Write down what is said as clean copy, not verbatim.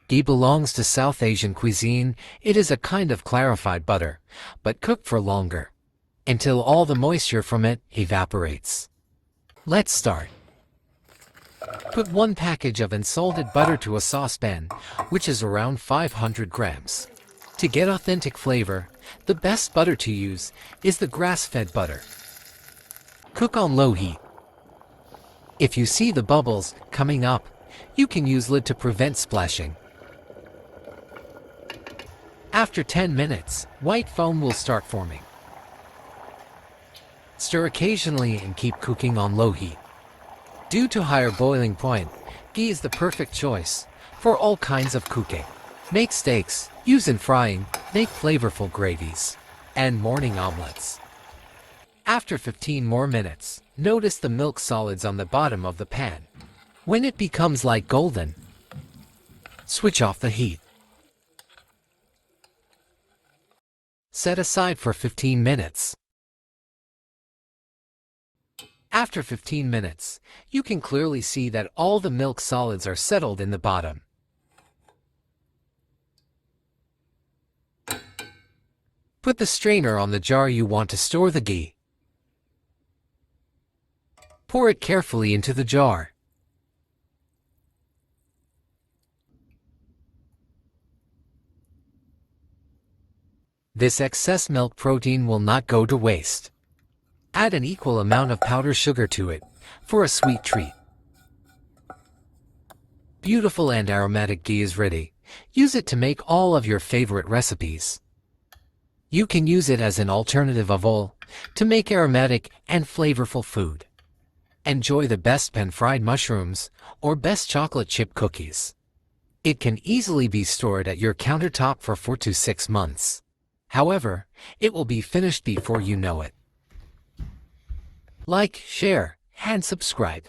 Ghee belongs to South Asian cuisine. It is a kind of clarified butter, but cooked for longer, until all the moisture from it evaporates. Let's start. Put 1 package of unsalted butter to a saucepan, which is around 500 grams. To get authentic flavor, the best butter to use is the grass-fed butter. Cook on low heat. If you see the bubbles coming up, you can use lid to prevent splashing. After 10 minutes, white foam will start forming. Stir occasionally and keep cooking on low heat. Due to higher boiling point, ghee is the perfect choice for all kinds of cooking. Make steaks, use in frying, make flavorful gravies, and morning omelets. After 15 more minutes, notice the milk solids on the bottom of the pan. When it becomes light golden, switch off the heat. Set aside for 15 minutes. After 15 minutes, you can clearly see that all the milk solids are settled in the bottom. Put the strainer on the jar you want to store the ghee. Pour it carefully into the jar. This excess milk protein will not go to waste. Add an equal amount of powdered sugar to it for a sweet treat. Beautiful and aromatic ghee is ready. Use it to make all of your favorite recipes. You can use it as an alternative of oil to make aromatic and flavorful food. Enjoy the best pan-fried mushrooms or best chocolate chip cookies. It can easily be stored at your countertop for 4 to 6 months. However, it will be finished before you know it. Like, share, and subscribe.